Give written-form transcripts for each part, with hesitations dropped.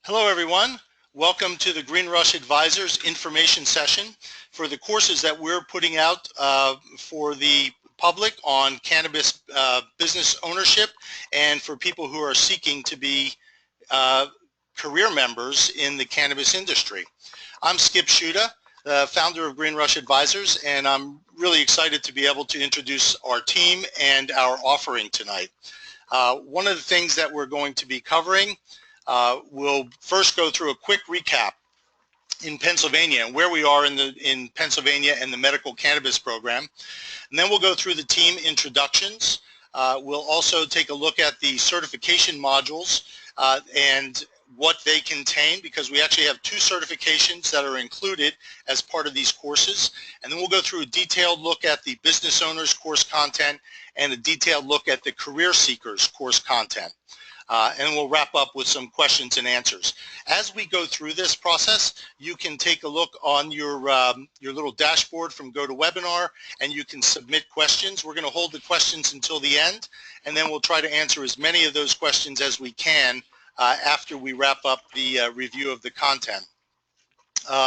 Hello everyone. Welcome to the Green Rush Advisors information session for the courses that we're putting out for the public on cannabis business ownership and for people who are seeking to be career members in the cannabis industry. I'm Skip Shuda, the founder of Green Rush Advisors, and I'm really excited to be able to introduce our team and our offering tonight. One of the things that we're going to be covering, we'll first go through a quick recap in Pennsylvania and where we are in Pennsylvania and the medical cannabis program. And then we'll go through the team introductions. We'll also take a look at the certification modules and what they contain, because we actually have 2 certifications that are included as part of these courses. And then we'll go through a detailed look at the business owners course content and a detailed look at the career seekers course content. And we'll wrap up with some questions and answers. As we go through this process, you can take a look on your little dashboard from GoToWebinar, and you can submit questions. We're going to hold the questions until the end, and then we'll try to answer as many of those questions as we can after we wrap up the review of the content.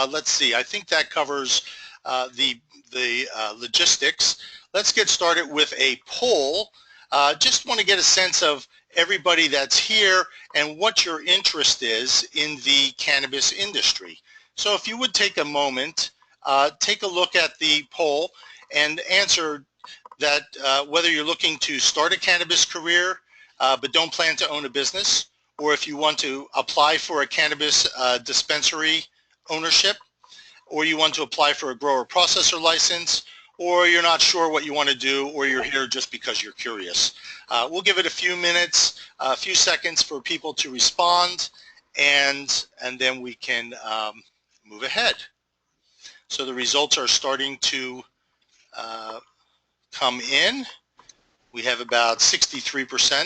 Let's see. I think that covers the logistics. Let's get started with a poll. Just want to get a sense of everybody that's here and what your interest is in the cannabis industry. So if you would take a moment, take a look at the poll and answer that whether you're looking to start a cannabis career but don't plan to own a business, or if you want to apply for a cannabis dispensary ownership, or you want to apply for a grower processor license, or you're not sure what you want to do, or you're here just because you're curious. We'll give it a few minutes, a few seconds for people to respond, and then we can move ahead. So the results are starting to come in. We have about 63%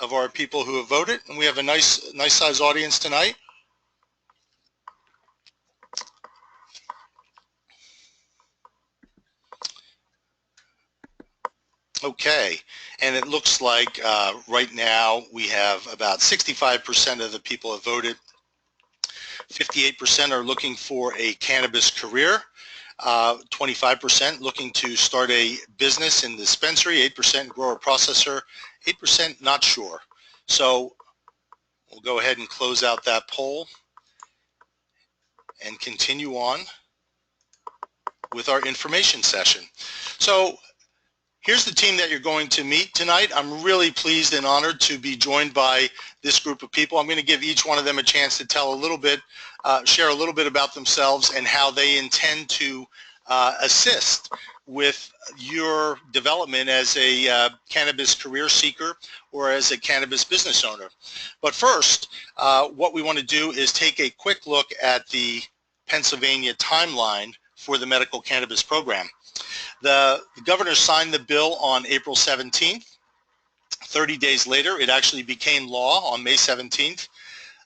of our people who have voted, and we have a nice size audience tonight. Okay, and it looks like right now we have about 65% of the people have voted. 58% are looking for a cannabis career. 25% looking to start a business in the dispensary. 8% grower processor. 8% not sure. So we'll go ahead and close out that poll and continue on with our information session. So here's the team that you're going to meet tonight. I'm really pleased and honored to be joined by this group of people. I'm going to give each one of them a chance to tell a little bit, share a little bit about themselves and how they intend to assist with your development as a cannabis career seeker or as a cannabis business owner. But first, what we want to do is take a quick look at the Pennsylvania timeline for the medical cannabis program. The governor signed the bill on April 17th. 30 days later, it actually became law on May 17th.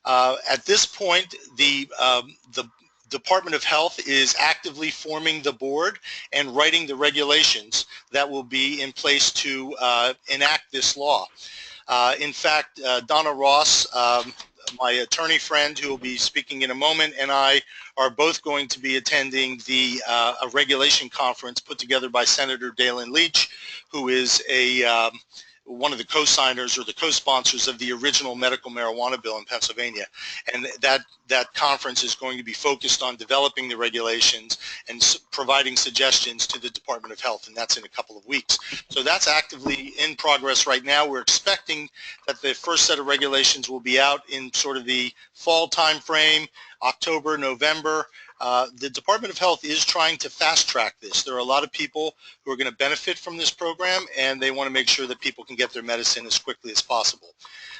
At this point, the Department of Health is actively forming the board and writing the regulations that will be in place to enact this law. In fact, Donna Ross, my attorney friend who will be speaking in a moment, and I are both going to be attending the a regulation conference put together by Senator Dalen Leach, who is one of the co-signers or the co-sponsors of the original medical marijuana bill in Pennsylvania. And that conference is going to be focused on developing the regulations and providing suggestions to the Department of Health, and that's in a couple of weeks. So that's actively in progress right now. We're expecting that the first set of regulations will be out in sort of the fall time frame, October, November. The Department of Health is trying to fast track this. There are a lot of people who are going to benefit from this program, and they want to make sure that people can get their medicine as quickly as possible.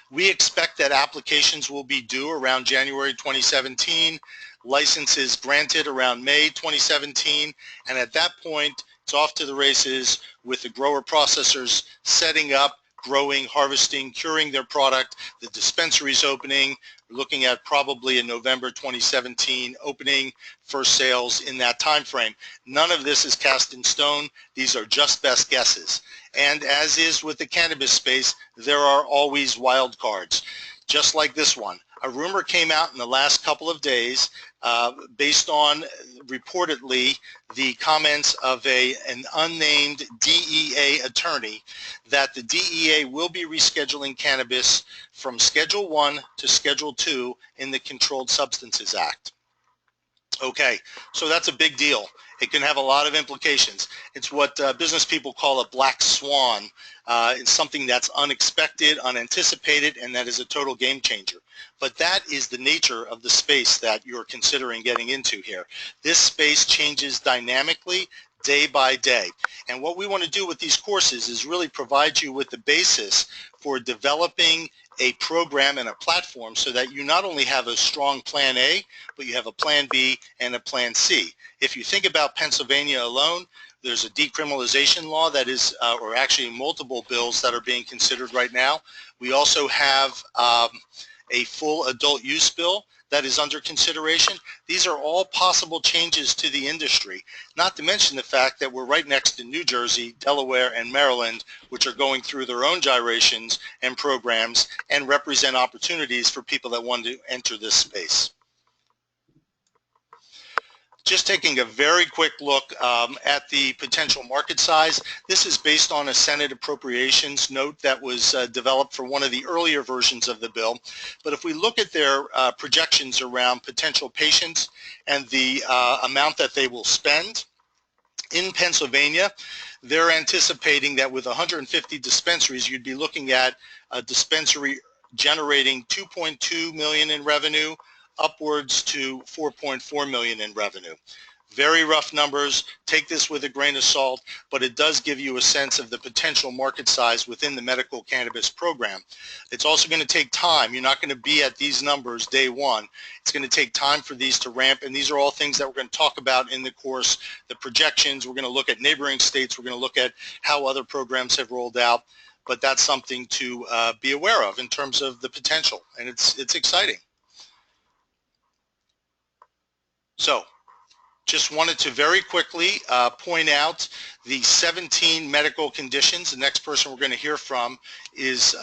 We expect that applications will be due around January 2017, licenses granted around May 2017, and at that point, it's off to the races with the grower processors setting up, growing, harvesting, curing their product, the dispensaries opening. We're looking at probably a November 2017 opening, first sales in that time frame. None of this is cast in stone. These are just best guesses. And as is with the cannabis space, there are always wild cards, just like this one. A rumor came out in the last couple of days based on reportedly the comments of an unnamed DEA attorney that the DEA will be rescheduling cannabis from Schedule 1 to Schedule 2 in the Controlled Substances Act. Okay, so that's a big deal. It can have a lot of implications. It's what business people call a black swan. It's something that's unexpected, unanticipated, and that is a total game changer. But that is the nature of the space that you're considering getting into here. This space changes dynamically day by day. And what we want to do with these courses is really provide you with the basis for developing a program and a platform so that you not only have a strong plan A, but you have a plan B and a plan C. If you think about Pennsylvania alone, there's a decriminalization law that is, or actually multiple bills that are being considered right now. We also have a full adult use bill that is under consideration. These are all possible changes to the industry, not to mention the fact that we're right next to New Jersey, Delaware, and Maryland, which are going through their own gyrations and programs and represent opportunities for people that want to enter this space. Just taking a very quick look at the potential market size. This is based on a Senate appropriations note that was developed for one of the earlier versions of the bill. But if we look at their projections around potential patients and the amount that they will spend, in Pennsylvania, they're anticipating that with 150 dispensaries, you'd be looking at a dispensary generating $2.2 million in revenue, upwards to $4.4 million in revenue. Very rough numbers. Take this with a grain of salt, but it does give you a sense of the potential market size within the medical cannabis program. It's also going to take time. You're not going to be at these numbers day one. It's going to take time for these to ramp, and these are all things that we're going to talk about in the course. The projections, we're going to look at neighboring states, we're going to look at how other programs have rolled out, but that's something to be aware of in terms of the potential, and it's exciting. So, just wanted to very quickly point out the 17 medical conditions. The next person we're going to hear from is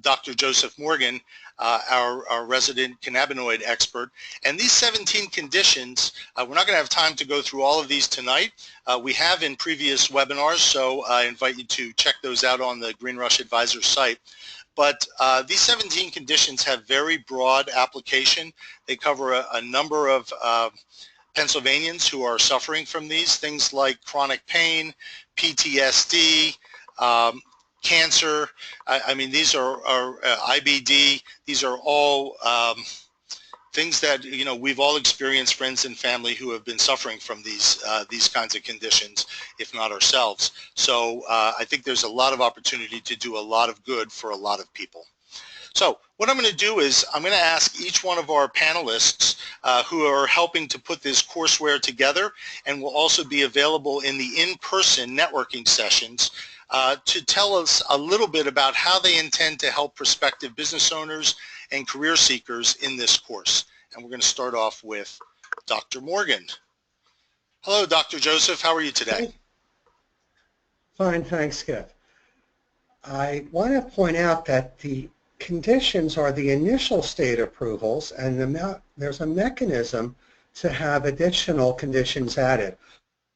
Dr. Joseph Morgan, our resident cannabinoid expert. And these 17 conditions, we're not going to have time to go through all of these tonight. We have in previous webinars, so I invite you to check those out on the Green Rush Advisor site. But these 17 conditions have very broad application. They cover a number of Pennsylvanians who are suffering from these, things like chronic pain, PTSD, cancer. I mean, these are IBD. These are all things that, you know, we've all experienced friends and family who have been suffering from these kinds of conditions, if not ourselves. So I think there's a lot of opportunity to do a lot of good for a lot of people. So what I'm going to do is I'm going to ask each one of our panelists who are helping to put this courseware together and will also be available in the in-person networking sessions to tell us a little bit about how they intend to help prospective business owners and career seekers in this course. And we're going to start off with Dr. Morgan. Hello, Dr. Joseph. How are you today? Fine, thanks, Skip. I want to point out that the conditions are the initial state approvals, and there's a mechanism to have additional conditions added.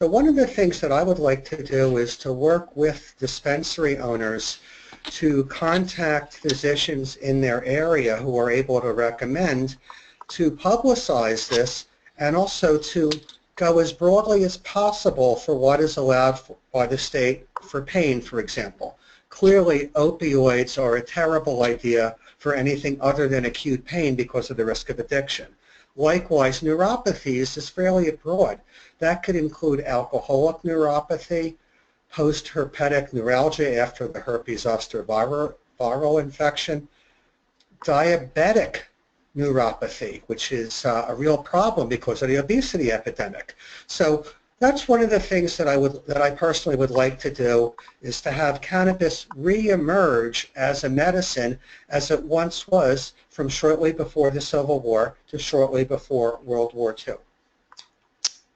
So one of the things that I would like to do is to work with dispensary owners to contact physicians in their area who are able to recommend to publicize this, and also to go as broadly as possible for what is allowed by the state for pain, for example. Clearly, opioids are a terrible idea for anything other than acute pain because of the risk of addiction. Likewise, neuropathies is fairly broad. That could include alcoholic neuropathy, post-herpetic neuralgia after the herpes zoster viral infection, diabetic neuropathy, which is a real problem because of the obesity epidemic. So that's one of the things that I personally would like to do, is to have cannabis re-emerge as a medicine as it once was from shortly before the Civil War to shortly before World War II.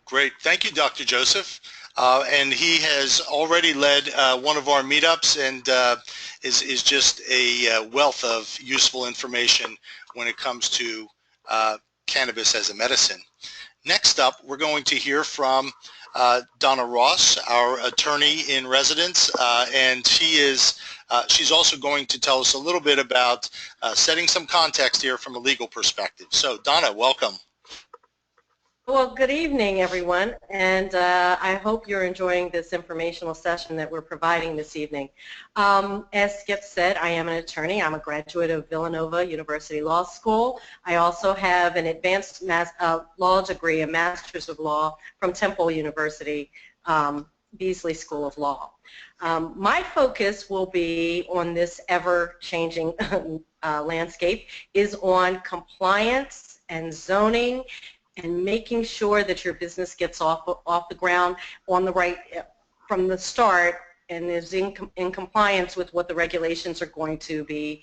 Great. Thank you, Dr. Joseph. and he has already led one of our meetups and is just a wealth of useful information when it comes to cannabis as a medicine. Next up, we're going to hear from Donna Ross, our attorney in residence, and she's also going to tell us a little bit about setting some context here from a legal perspective. So Donna, welcome. Well, good evening, everyone, and I hope you're enjoying this informational session that we're providing this evening. As Skip said, I am an attorney. I'm a graduate of Villanova University Law School. I also have an advanced law degree, a Master's of Law from Temple University, Beasley School of Law. My focus will be on this ever-changing landscape is on compliance and zoning and making sure that your business gets off the ground on the right from the start and is in compliance with what the regulations are going to be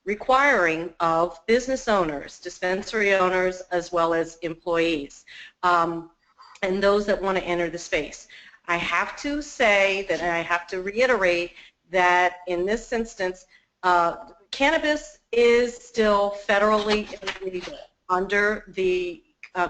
requiring of business owners, dispensary owners, as well as employees, and those that want to enter the space. I have to say that, and I have to reiterate that in this instance, cannabis is still federally illegal under the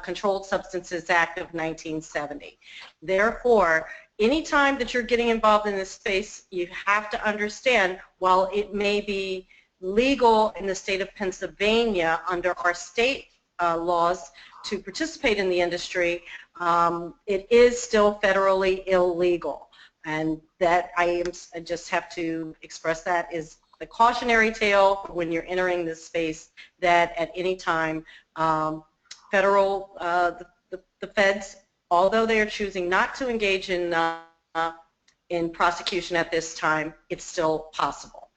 Controlled Substances Act of 1970. Therefore, anytime that you're getting involved in this space, you have to understand, while it may be legal in the state of Pennsylvania under our state laws to participate in the industry, it is still federally illegal. And that I just have to express that is the cautionary tale when you're entering this space, that at any time federal, the feds, although they are choosing not to engage in prosecution at this time, it's still possible.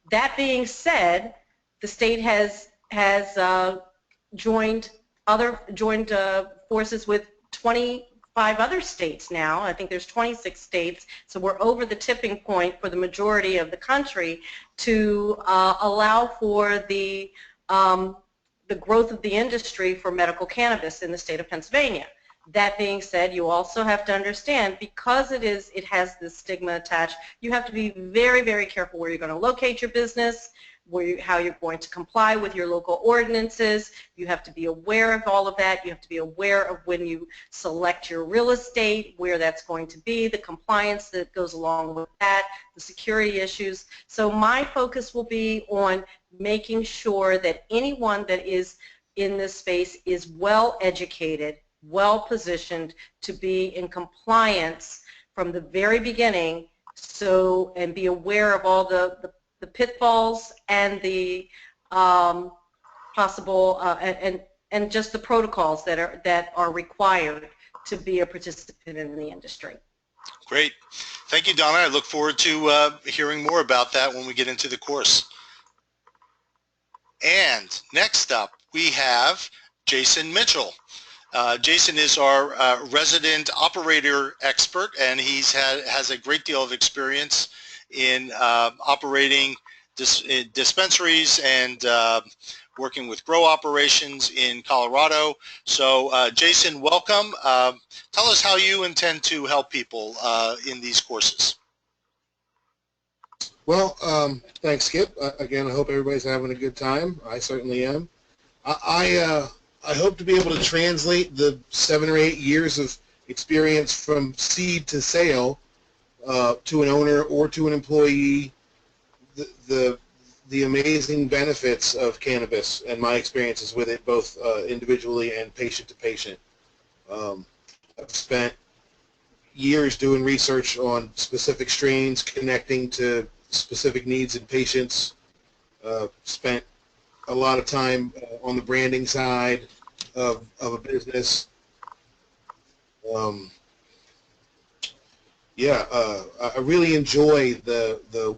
That being said, the state has joined forces with 25 other states now. I think there's 26 states, so we're over the tipping point for the majority of the country to allow for the growth of the industry for medical cannabis in the state of Pennsylvania. That being said, you also have to understand, because it has this stigma attached, you have to be very, very careful where you're going to locate your business, how you're going to comply with your local ordinances. You have to be aware of all of that. You have to be aware of when you select your real estate, where that's going to be, the compliance that goes along with that, the security issues. So my focus will be on making sure that anyone that is in this space is well educated, well positioned to be in compliance from the very beginning, and be aware of all the pitfalls and the possible and just the protocols that are required to be a participant in the industry. Great. Thank you, Donna. I look forward to hearing more about that when we get into the course. And next up, we have Jason Mitchell. Jason is our resident operator expert, and has a great deal of experience in operating dispensaries and working with grow operations in Colorado. So Jason, welcome. Tell us how you intend to help people in these courses. Well, thanks, Skip. Again, I hope everybody's having a good time. I certainly am. I hope to be able to translate the 7 or 8 years of experience from seed to sale to an owner or to an employee, the amazing benefits of cannabis and my experiences with it, both individually and patient to patient. I've spent years doing research on specific strains, connecting to specific needs in patients, spent a lot of time on the branding side of a business. I really enjoy the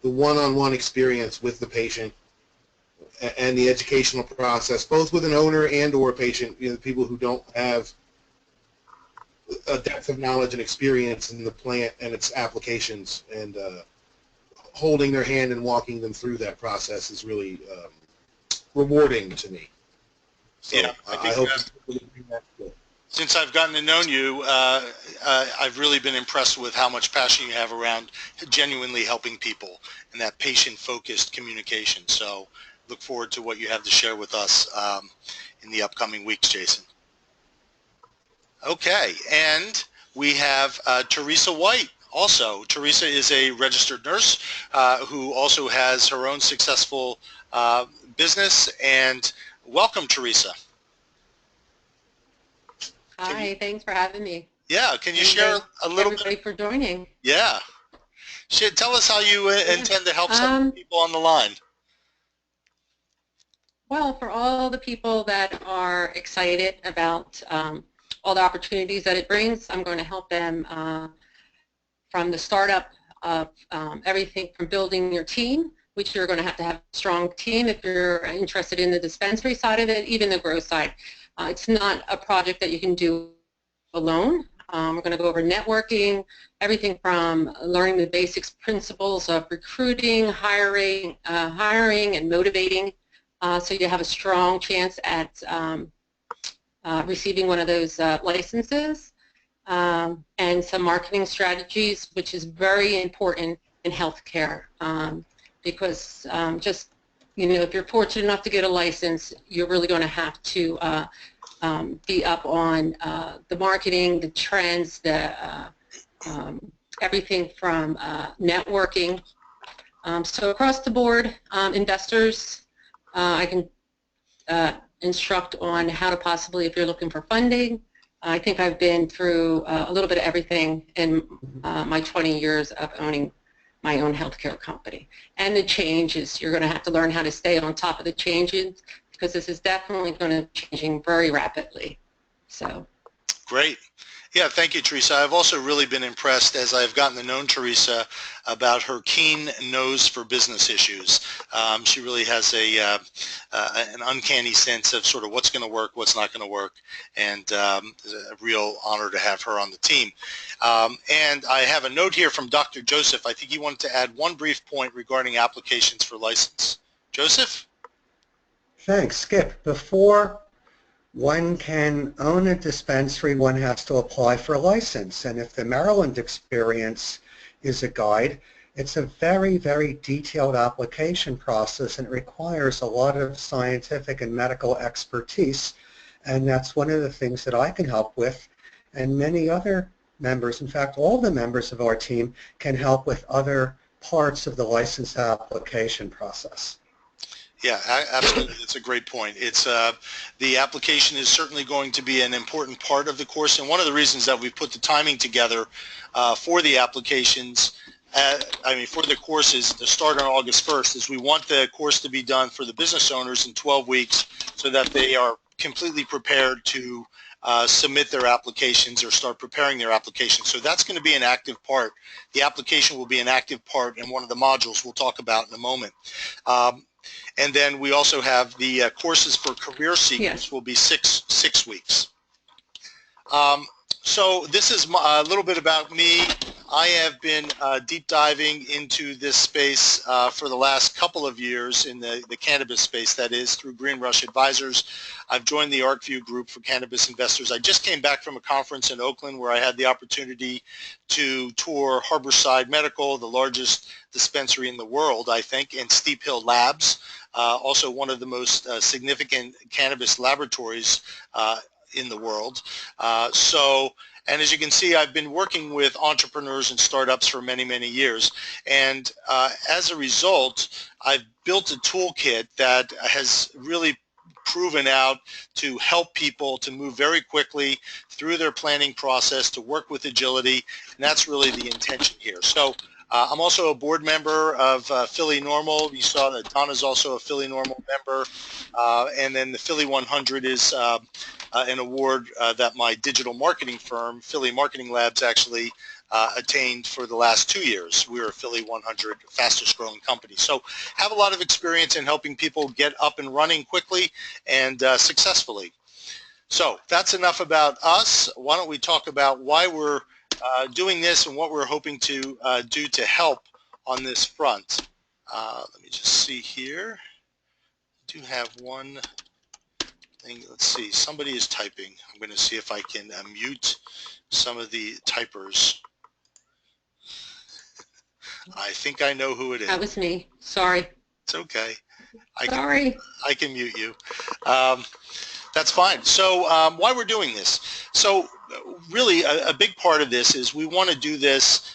one-on-one experience with the patient and the educational process, both with an owner and or a patient, people who don't have a depth of knowledge and experience in the plant and its applications, and holding their hand and walking them through that process is really rewarding to me. So yeah, I hope to bring that to Since I've gotten to know you, I've really been impressed with how much passion you have around genuinely helping people and that patient-focused communication. So look forward to what you have to share with us in the upcoming weeks, Jason. Okay, and we have Teresa White also. Teresa is a registered nurse who also has her own successful business. And welcome, Teresa. Hi, thanks for having me. Yeah, can you share a little everybody bit? for joining. Yeah. Tell us how you intend to help some people on the line. Well, for all the people that are excited about all the opportunities that it brings, I'm going to help them from the startup of everything from building your team, which you're going to have a strong team if you're interested in the dispensary side of it, even the growth side. It's not a project that you can do alone. We're going to go over networking, everything from learning the basics principles of recruiting, hiring and motivating, so you have a strong chance at receiving one of those licenses, and some marketing strategies, which is very important in healthcare, because just, if you're fortunate enough to get a license, you're really going to have to be up on the marketing, the trends, everything from networking. So across the board, investors, I can instruct on how to possibly, if you're looking for funding. I think I've been through a little bit of everything in my 20 years of owning my own healthcare company. And the changes, you're going to have to learn how to stay on top of the changes, because this is definitely going to be changing very rapidly. So. Great. Yeah, thank you, Teresa. I've also really been impressed as I've gotten to know Teresa about her keen nose for business issues. She really has an uncanny sense of sort of what's going to work, what's not going to work, and it's a real honor to have her on the team. And I have a note here from Dr. Joseph. I think he wanted to add one brief point regarding applications for license. Joseph? Thanks, Skip. Before one can own a dispensary, one has to apply for a license. And if the Maryland experience is a guide, it's a very, very detailed application process, and it requires a lot of scientific and medical expertise. And that's one of the things that I can help with. And many other members, in fact, all the members of our team, can help with other parts of the license application process. Yeah, absolutely. That's a great point. It's the application is certainly going to be an important part of the course, and one of the reasons that we've put the timing together for the applications, for the courses to start on August 1st, is we want the course to be done for the business owners in 12 weeks so that they are completely prepared to submit their applications or start preparing their applications. So that's going to be an active part. The application will be an active part in one of the modules we'll talk about in a moment. And then we also have the courses for career seekers will be six weeks. So this is a little bit about me. I have been deep diving into this space for the last couple of years in the cannabis space, that is, through Green Rush Advisors. I've joined the ArcView group for cannabis investors. I just came back from a conference in Oakland where I had the opportunity to tour Harborside Medical, the largest dispensary in the world, I think, and Steep Hill Labs, also one of the most significant cannabis laboratories in the world. And as you can see, I've been working with entrepreneurs and startups for many, many years. And as a result, I've built a toolkit that has really proven out to help people to move very quickly through their planning process, to work with agility, and that's really the intention here. So I'm also a board member of Philly Normal. You saw that Donna's also a Philly Normal member. And then the Philly 100 is an award that my digital marketing firm, Philly Marketing Labs, actually attained for the last 2 years. We're a Philly 100 fastest growing company. So have a lot of experience in helping people get up and running quickly and successfully. So that's enough about us. Why don't we talk about why we're doing this and what we're hoping to do to help on this front. Let me just see here. I do have one Let's see, somebody is typing. I'm going to see if I can mute some of the typers. I think I know who it is. That was me. Sorry. It's okay. Sorry. I can mute you. That's fine. So why we're doing this. So really a big part of this is we want to do this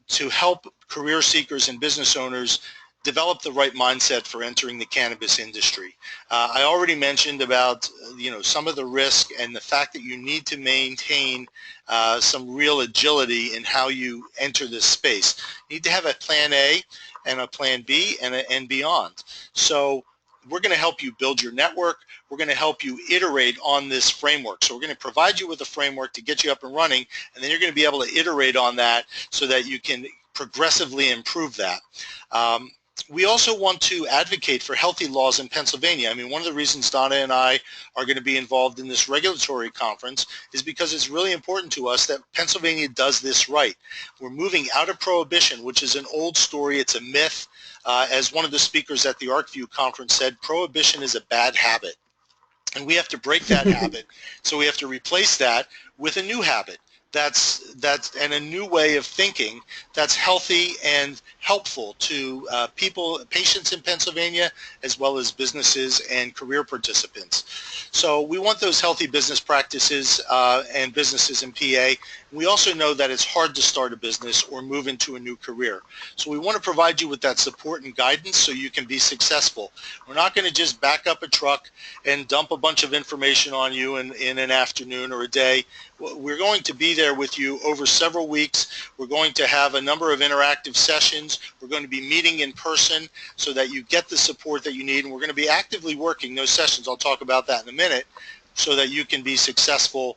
to help career seekers and business owners develop the right mindset for entering the cannabis industry. I already mentioned about some of the risk and the fact that you need to maintain some real agility in how you enter this space. You need to have a plan A and a plan B and beyond. So we're going to help you build your network. We're going to help you iterate on this framework. So we're going to provide you with a framework to get you up and running, and then you're going to be able to iterate on that so that you can progressively improve that. We also want to advocate for healthy laws in Pennsylvania. I mean, one of the reasons Donna and I are going to be involved in this regulatory conference is because it's really important to us that Pennsylvania does this right. We're moving out of prohibition, which is an old story. It's a myth. As one of the speakers at the ArcView conference said, prohibition is a bad habit. And we have to break that habit. So we have to replace that with a new habit. And a new way of thinking that's healthy and helpful to patients in Pennsylvania, as well as businesses and career participants. So we want those healthy business practices and businesses in PA. We also know that it's hard to start a business or move into a new career. So we want to provide you with that support and guidance so you can be successful. We're not going to just back up a truck and dump a bunch of information on you in an afternoon or a day. We're going to be there with you over several weeks. We're going to have a number of interactive sessions. We're going to be meeting in person so that you get the support that you need. And we're going to be actively working those sessions. I'll talk about that in a minute, so that you can be successful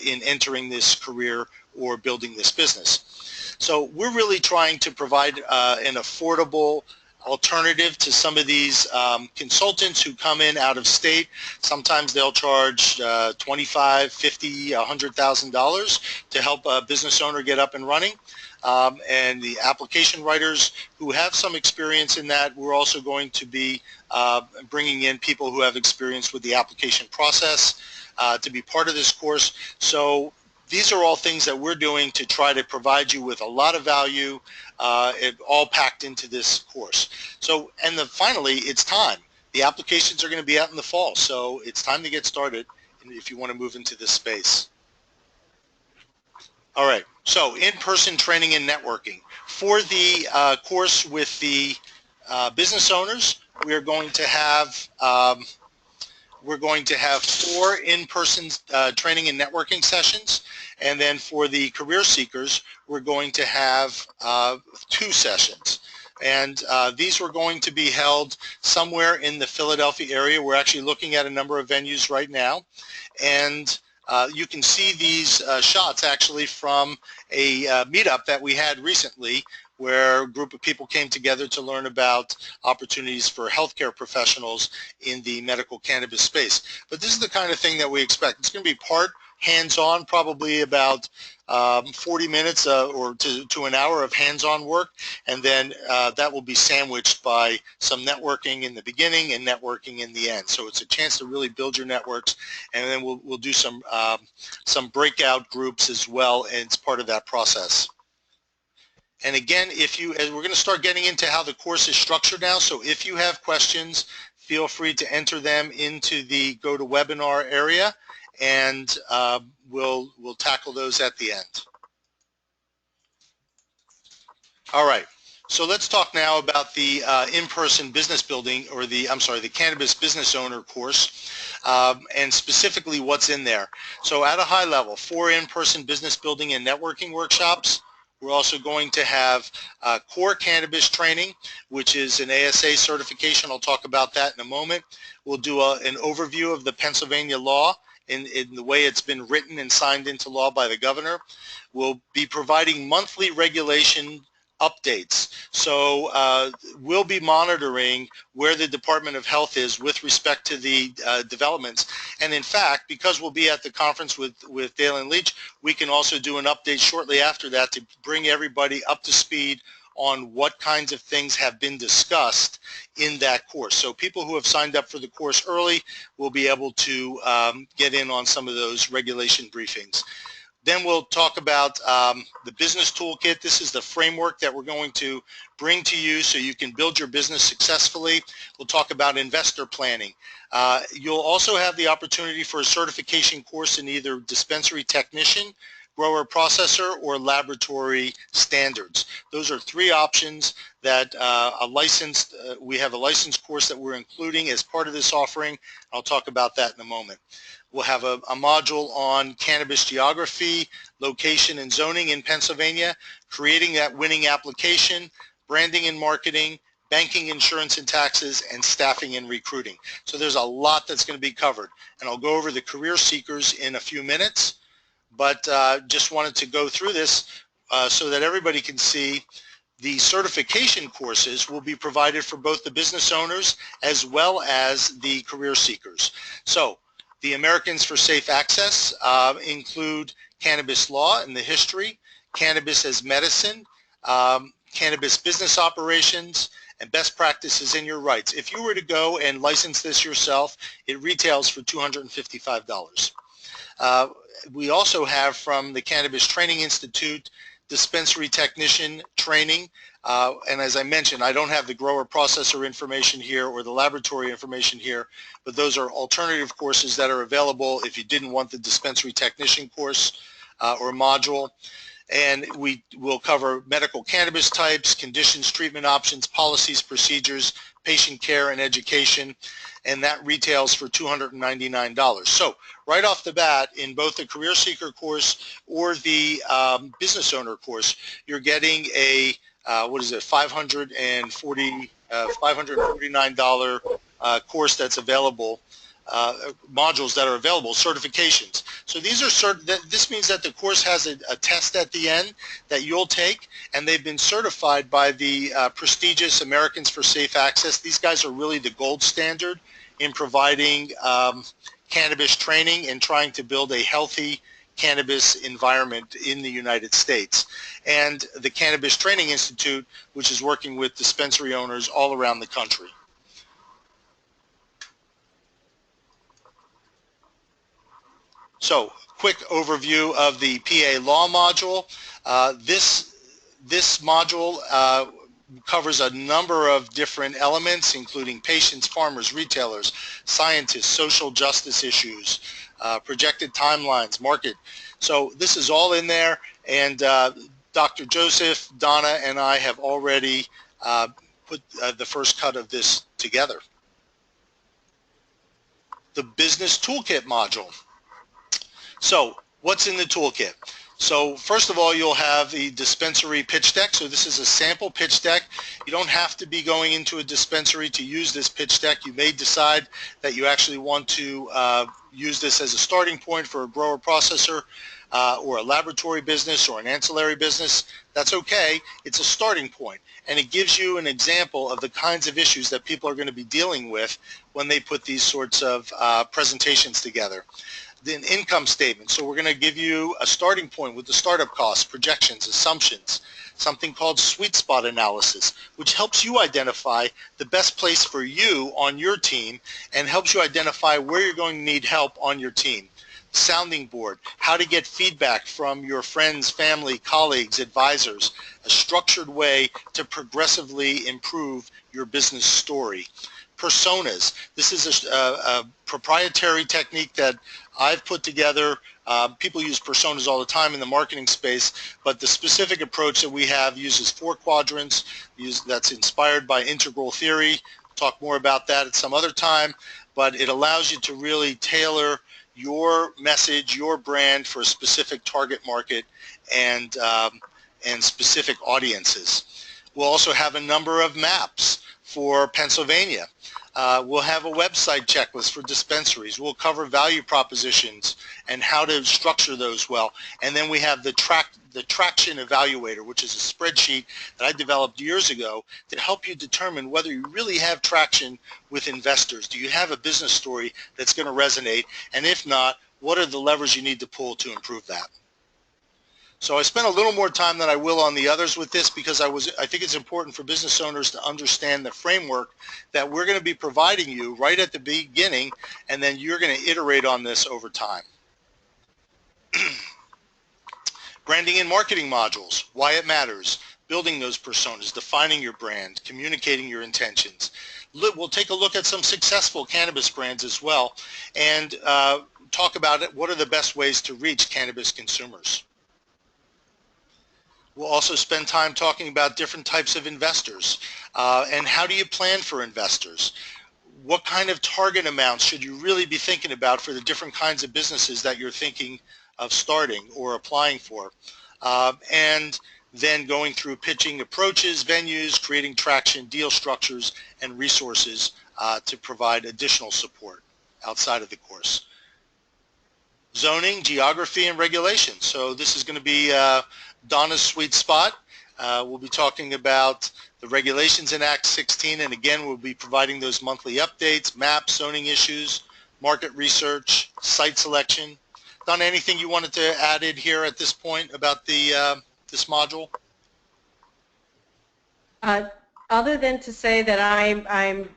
in entering this career or building this business. So we're really trying to provide an affordable alternative to some of these consultants who come in out of state. Sometimes they'll charge $25, $50, $100,000 to help a business owner get up and running. And the application writers who have some experience in that, we're also going to be bringing in people who have experience with the application process to be part of this course. So these are all things that we're doing to try to provide you with a lot of value, all packed into this course. So, and then finally, it's time. The applications are going to be out in the fall, so it's time to get started if you want to move into this space. All right, so in-person training and networking. For the course with the business owners, we are going to have 4 in-person training and networking sessions. And then for the career seekers, we're going to have 2 sessions. And these were going to be held somewhere in the Philadelphia area. We're actually looking at a number of venues right now. And you can see these shots actually from a meetup that we had recently, where a group of people came together to learn about opportunities for healthcare professionals in the medical cannabis space. But this is the kind of thing that we expect. It's going to be part hands-on, probably about 40 minutes or to an hour of hands-on work, and then that will be sandwiched by some networking in the beginning and networking in the end. So it's a chance to really build your networks, and then we'll do some breakout groups as well, and it's part of that process. And again, we're going to start getting into how the course is structured now, so if you have questions, feel free to enter them into the GoToWebinar area, and we'll tackle those at the end. All right, so let's talk now about the in-person business building, or the Cannabis Business Owner course, and specifically what's in there. So at a high level, 4 in-person business building and networking workshops. We're also going to have core cannabis training, which is an ASA certification. I'll talk about that in a moment. We'll do an overview of the Pennsylvania law in the way it's been written and signed into law by the governor. We'll be providing monthly regulation updates. So we'll be monitoring where the Department of Health is with respect to the developments. And in fact, because we'll be at the conference with Dale and Leach, we can also do an update shortly after that to bring everybody up to speed on what kinds of things have been discussed in that course. So people who have signed up for the course early will be able to get in on some of those regulation briefings. Then we'll talk about the business toolkit. This is the framework that we're going to bring to you so you can build your business successfully. We'll talk about investor planning. You'll also have the opportunity for a certification course in either dispensary technician, grower processor, or laboratory standards. Those are three options that we have a licensed course that we're including as part of this offering. I'll talk about that in a moment. We'll have a module on cannabis geography, location, and zoning in Pennsylvania, creating that winning application, branding and marketing, banking, insurance, and taxes, and staffing and recruiting. So there's a lot that's going to be covered. And I'll go over the career seekers in a few minutes, but just wanted to go through this so that everybody can see the certification courses will be provided for both the business owners as well as the career seekers. So the Americans for Safe Access include cannabis law and the history, cannabis as medicine, cannabis business operations, and best practices in your rights. If you were to go and license this yourself, it retails for $255. We also have from the Cannabis Training Institute dispensary technician training. And as I mentioned, I don't have the grower processor information here or the laboratory information here, but those are alternative courses that are available if you didn't want the dispensary technician course or module. And we will cover medical cannabis types, conditions, treatment options, policies, procedures, patient care, and education, and that retails for $299. So right off the bat, in both the career seeker course or the business owner course, you're getting a $549 course that's available, modules that are available, certifications. So these are this means that the course has a test at the end that you'll take, and they've been certified by the prestigious Americans for Safe Access. These guys are really the gold standard in providing cannabis training and trying to build a healthy cannabis environment in the United States. And the Cannabis Training Institute, which is working with dispensary owners all around the country. So, quick overview of the PA Law module. This module covers a number of different elements, including patients, farmers, retailers, scientists, social justice issues, projected timelines, market. So this is all in there, and Dr. Joseph, Donna, and I have already put the first cut of this together. The Business Toolkit module. So what's in the toolkit? So first of all, you'll have the dispensary pitch deck. So this is a sample pitch deck. You don't have to be going into a dispensary to use this pitch deck. You may decide that you actually want to use this as a starting point for a grower processor or a laboratory business or an ancillary business. That's okay. It's a starting point, and it gives you an example of the kinds of issues that people are going to be dealing with when they put these sorts of presentations together. Then income statement. So we're going to give you a starting point with the startup costs, projections, assumptions, something called sweet spot analysis, which helps you identify the best place for you on your team and helps you identify where you're going to need help on your team. Sounding board, how to get feedback from your friends, family, colleagues, advisors, a structured way to progressively improve your business story. Personas. This is a proprietary technique that I've put together. People use personas all the time in the marketing space, but the specific approach that we have uses 4 quadrants. That's inspired by integral theory. Talk more about that at some other time, but it allows you to really tailor your message, your brand for a specific target market and specific audiences. We'll also have a number of maps for Pennsylvania. We'll have a website checklist for dispensaries. We'll cover value propositions and how to structure those well. And then we have the traction evaluator, which is a spreadsheet that I developed years ago to help you determine whether you really have traction with investors. Do you have a business story that's going to resonate? And if not, what are the levers you need to pull to improve that? So I spent a little more time than I will on the others with this because I think it's important for business owners to understand the framework that we're going to be providing you right at the beginning, and then you're going to iterate on this over time. Branding and marketing modules, why it matters, building those personas, defining your brand, communicating your intentions. We'll take a look at some successful cannabis brands as well, and talk about it. What are the best ways to reach cannabis consumers? We'll also spend time talking about different types of investors and how do you plan for investors? What kind of target amounts should you really be thinking about for the different kinds of businesses that you're thinking of starting or applying for? And then going through pitching approaches, venues, creating traction, deal structures, and resources to provide additional support outside of the course. Zoning, geography, and regulation. So this is going to be Donna's sweet spot. We'll be talking about the regulations in Act 16, and again, we'll be providing those monthly updates, maps, zoning issues, market research, site selection. Donna, anything you wanted to add in here at this point about the this module? Other than to say that I'm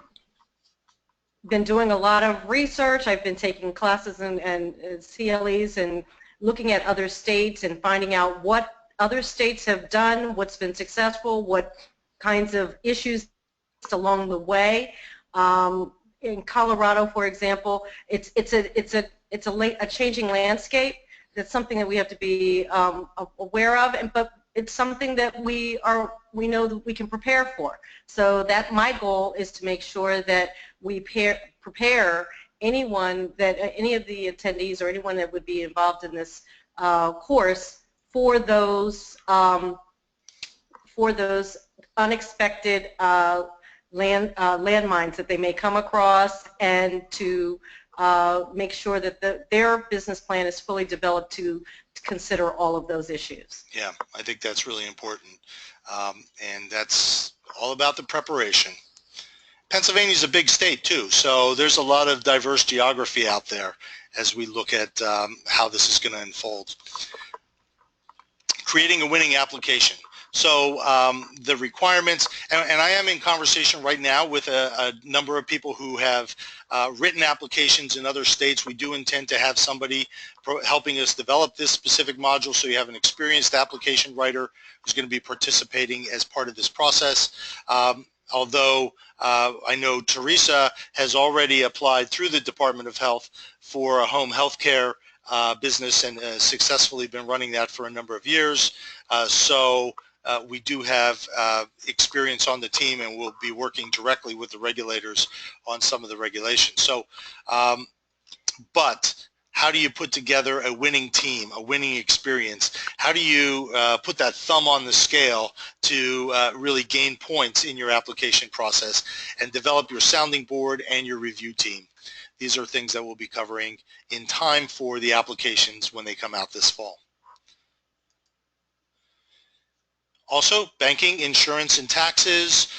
been doing a lot of research. I've been taking classes and CLEs and looking at other states and finding out what other states have done, what's been successful, what kinds of issues along the way. In Colorado, for example, it's a changing landscape. That's something that we have to be aware of, but it's something that we know that we can prepare for. So that my goal is to make sure that we prepare anyone that any of the attendees or anyone that would be involved in this course for those unexpected landmines that they may come across, and to make sure that their business plan is fully developed to consider all of those issues. Yeah, I think that's really important, and that's all about the preparation. Pennsylvania's a big state too, so there's a lot of diverse geography out there as we look at how this is going to unfold. Creating a winning application. So the requirements, and I am in conversation right now with a number of people who have written applications in other states. We do intend to have somebody helping us develop this specific module, so you have an experienced application writer who's going to be participating as part of this process. Although I know Teresa has already applied through the Department of Health for a home health care business and successfully been running that for a number of years. So we do have experience on the team, and we'll be working directly with the regulators on some of the regulations. So, but how do you put together a winning team, a winning experience? How do you put that thumb on the scale to really gain points in your application process and develop your sounding board and your review team? These are things that we'll be covering in time for the applications when they come out this fall. Also, banking, insurance, and taxes.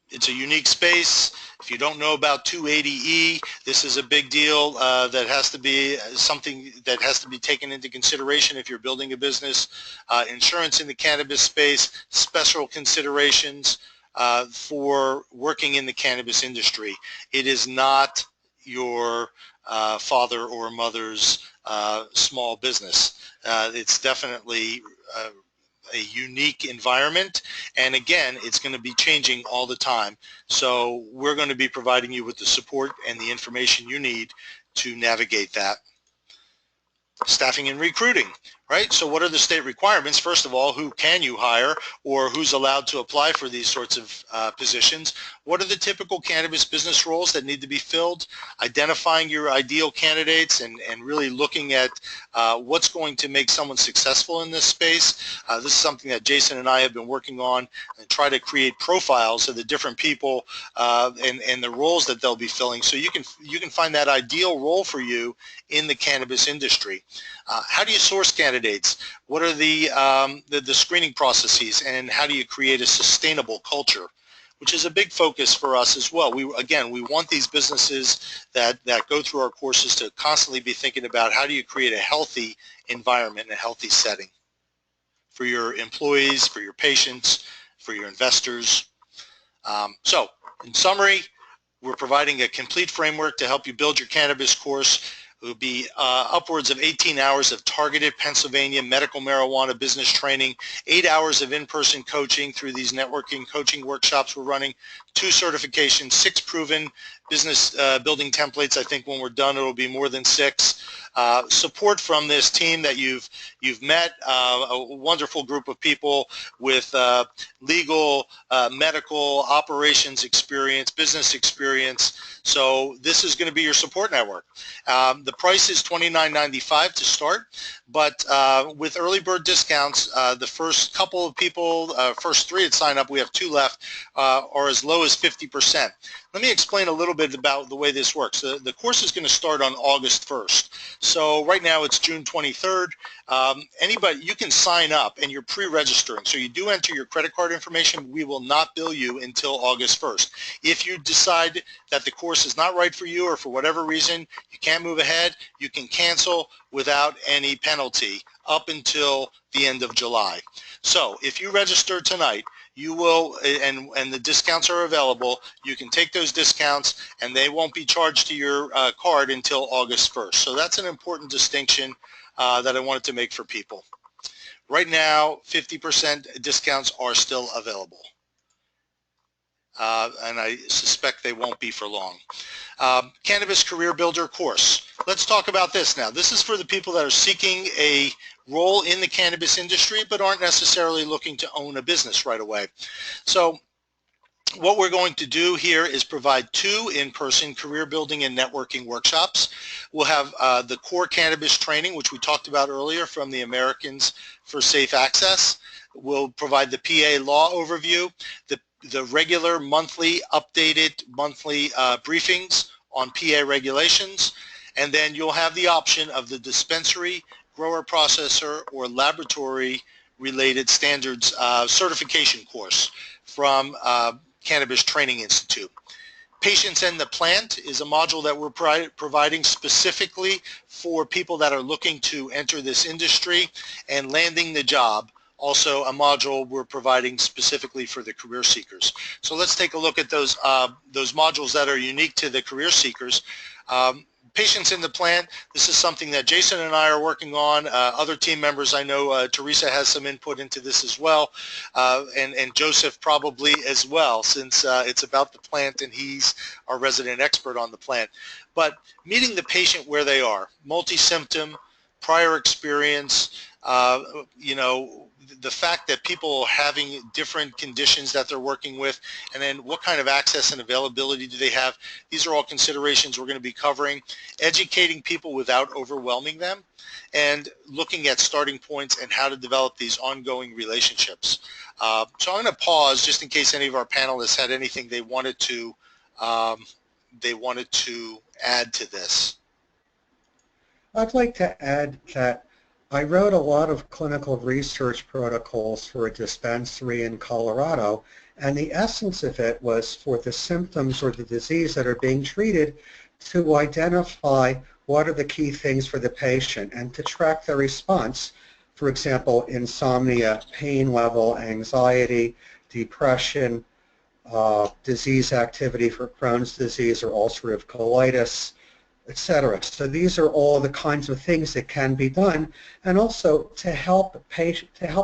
It's a unique space. If you don't know about 280E, this is a big deal that has to be something that has to be taken into consideration if you're building a business. Insurance in the cannabis space, special considerations for working in the cannabis industry. It is not your father or mother's small business. It's definitely a unique environment, and again, it's going to be changing all the time. So we're going to be providing you with the support and the information you need to navigate that. Staffing and recruiting, right? So what are the state requirements? First of all, who can you hire, or who's allowed to apply for these sorts of positions? What are the typical cannabis business roles that need to be filled? Identifying your ideal candidates and really looking at what's going to make someone successful in this space. This is something that Jason and I have been working on, and try to create profiles of the different people and the roles that they'll be filling, so you can find that ideal role for you in the cannabis industry. How do you source candidates? What are the screening processes, and how do you create a sustainable culture, which is a big focus for us as well. We want these businesses that go through our courses to constantly be thinking about how do you create a healthy environment and a healthy setting. for your employees, for your patients, for your investors. So, in summary, we're providing a complete framework to help you build your cannabis course. It will be upwards of 18 hours of targeted Pennsylvania medical marijuana business training, 8 hours of in-person coaching through these networking coaching workshops we're running, 2 certifications, 6 proven business building templates. I think when we're done, it'll be more than 6. Support from this team that you've met, a wonderful group of people with legal, medical, operations experience, business experience. So this is going to be your support network. The price is $29.95 to start, but with early bird discounts, the first couple of people, first 3 that sign up, we have 2 left, are as low as 50%. Let me explain a little bit about the way this works. The course is going to start on August 1st. So right now it's June 23rd. Anybody, you can sign up and you're pre-registering. So you do enter your credit card information. We will not bill you until August 1st. If you decide that the course is not right for you or for whatever reason you can't move ahead, you can cancel without any penalty up until the end of July. So if you register tonight, you will, and the discounts are available, you can take those discounts and they won't be charged to your card until August 1st. So that's an important distinction that I wanted to make for people. Right now, 50% discounts are still available. And I suspect they won't be for long. Cannabis Career Builder course. Let's talk about this now. This is for the people that are seeking a role in the cannabis industry but aren't necessarily looking to own a business right away. So what we're going to do here is provide 2 in-person career building and networking workshops. We'll have the core cannabis training, which we talked about earlier from the Americans for Safe Access. We'll provide the PA law overview, the regular monthly, updated monthly briefings on PA regulations, and then you'll have the option of the dispensary, grower processor, or laboratory related standards certification course from Cannabis Training Institute. Patients and the Plant is a module that we're providing specifically for people that are looking to enter this industry and landing the job. Also a module we're providing specifically for the career seekers. So let's take a look at those modules that are unique to the career seekers. Patients in the Plant, this is something that Jason and I are working on. Other team members, I know Teresa has some input into this as well, and Joseph probably as well, since it's about the plant and he's our resident expert on the plant. But meeting the patient where they are, multi-symptom, prior experience, you know, the fact that people are having different conditions that they're working with, and then what kind of access and availability do they have. These are all considerations we're going to be covering. Educating people without overwhelming them, and looking at starting points and how to develop these ongoing relationships. So I'm going to pause just in case any of our panelists had anything they wanted to add to this. I'd like to add that I wrote a lot of clinical research protocols for a dispensary in Colorado, and the essence of it was for the symptoms or the disease that are being treated to identify what are the key things for the patient and to track their response. For example, insomnia, pain level, anxiety, depression, disease activity for Crohn's disease or ulcerative colitis, etc. So these are all the kinds of things that can be done, and also to help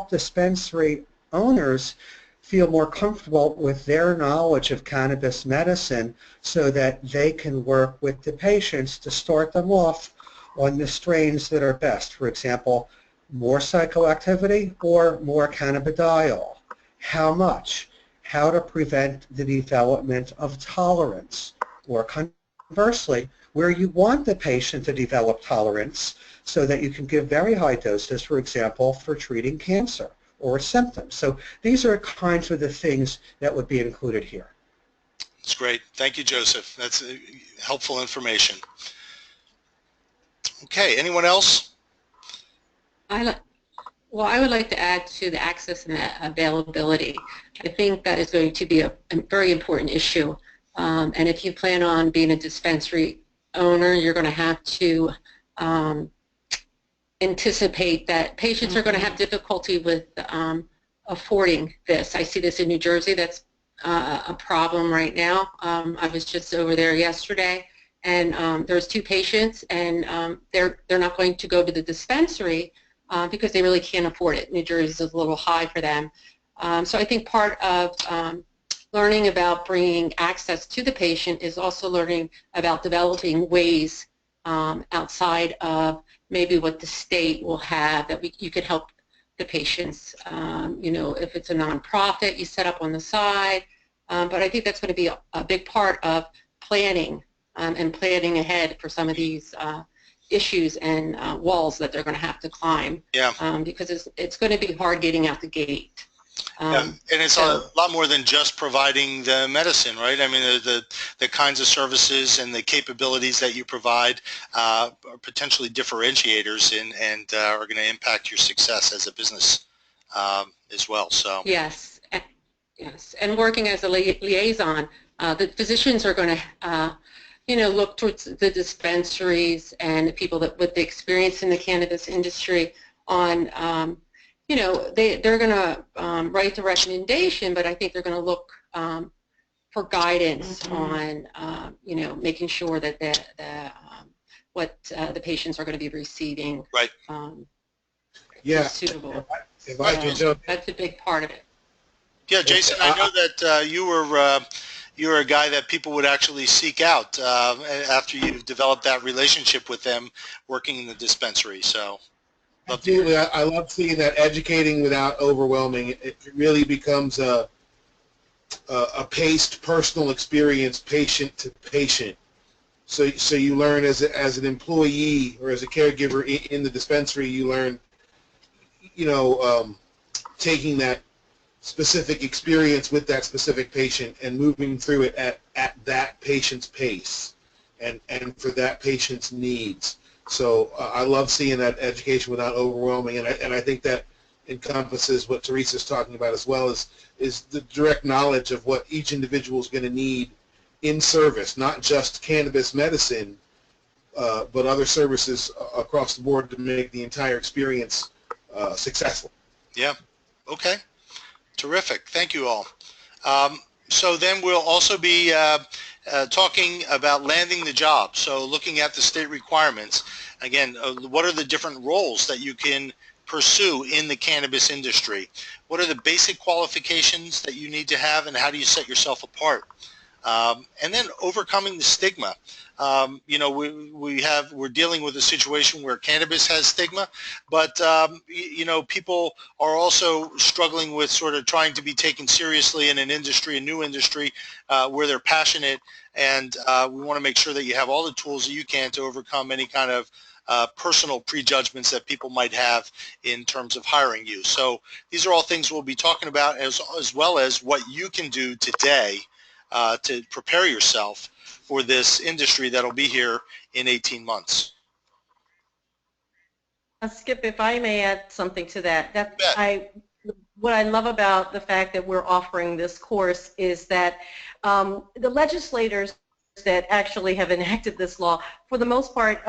dispensary owners feel more comfortable with their knowledge of cannabis medicine so that they can work with the patients to start them off on the strains that are best. For example, more psychoactivity or more cannabidiol. How much? How to prevent the development of tolerance, or conversely, where you want the patient to develop tolerance so that you can give very high doses, for example, for treating cancer or symptoms. So these are kinds of the things that would be included here. That's great. Thank you, Joseph. That's helpful information. Okay, anyone else? Well, I would like to add to the access and the availability. I think that is going to be a very important issue. And if you plan on being a dispensary owner, you're going to have to anticipate that patients are going to have difficulty with affording this. I see this in New Jersey. That's a problem right now. I was just over there yesterday, and there's 2 patients, and they're not going to go to the dispensary because they really can't afford it. New Jersey is a little high for them. So I think part of learning about bringing access to the patient is also learning about developing ways outside of maybe what the state will have that you could help the patients. You know, if it's a nonprofit, you set up on the side. But I think that's going to be a big part of planning and planning ahead for some of these issues and walls that they're going to have to climb. Yeah. Because it's going to be hard getting out the gate. Yeah. And it's a lot more than just providing the medicine, right? I mean, the kinds of services and the capabilities that you provide are potentially differentiators and are going to impact your success as a business as well. So yes, yes, and working as a liaison, the physicians are going to, you know, look towards the dispensaries and the people that with the experience in the cannabis industry on. You know, they're going to write the recommendation, but I think they're going to look for guidance on, you know, making sure that what the patients are going to be receiving is suitable. If I can jump in. That's a big part of it. Yeah, Jason, I know that you're a guy that people would actually seek out after you've developed that relationship with them working in the dispensary. So. Absolutely, I love seeing that educating without overwhelming. It really becomes a paced personal experience, patient to patient. So you learn as an employee or as a caregiver in the dispensary, you learn, you know, taking that specific experience with that specific patient and moving through it at that patient's pace and for that patient's needs. So I love seeing that education without overwhelming, and I think that encompasses what Teresa's talking about as well, is the direct knowledge of what each individual is going to need in service, not just cannabis medicine, but other services across the board to make the entire experience successful. Yeah. Okay. Terrific. Thank you all. So then we'll also be talking about landing the job. So looking at the state requirements, again, what are the different roles that you can pursue in the cannabis industry? What are the basic qualifications that you need to have, and how do you set yourself apart? And then overcoming the stigma. You know, we're dealing with a situation where cannabis has stigma, but you know, people are also struggling with sort of trying to be taken seriously in an industry, a new industry, where they're passionate, and we want to make sure that you have all the tools that you can to overcome any kind of personal prejudgments that people might have in terms of hiring you. So these are all things we'll be talking about, as well as what you can do today to prepare yourself for this industry that'll be here in 18 months. Skip, if I may add something to that, what I love about the fact that we're offering this course is that the legislators that actually have enacted this law, for the most part,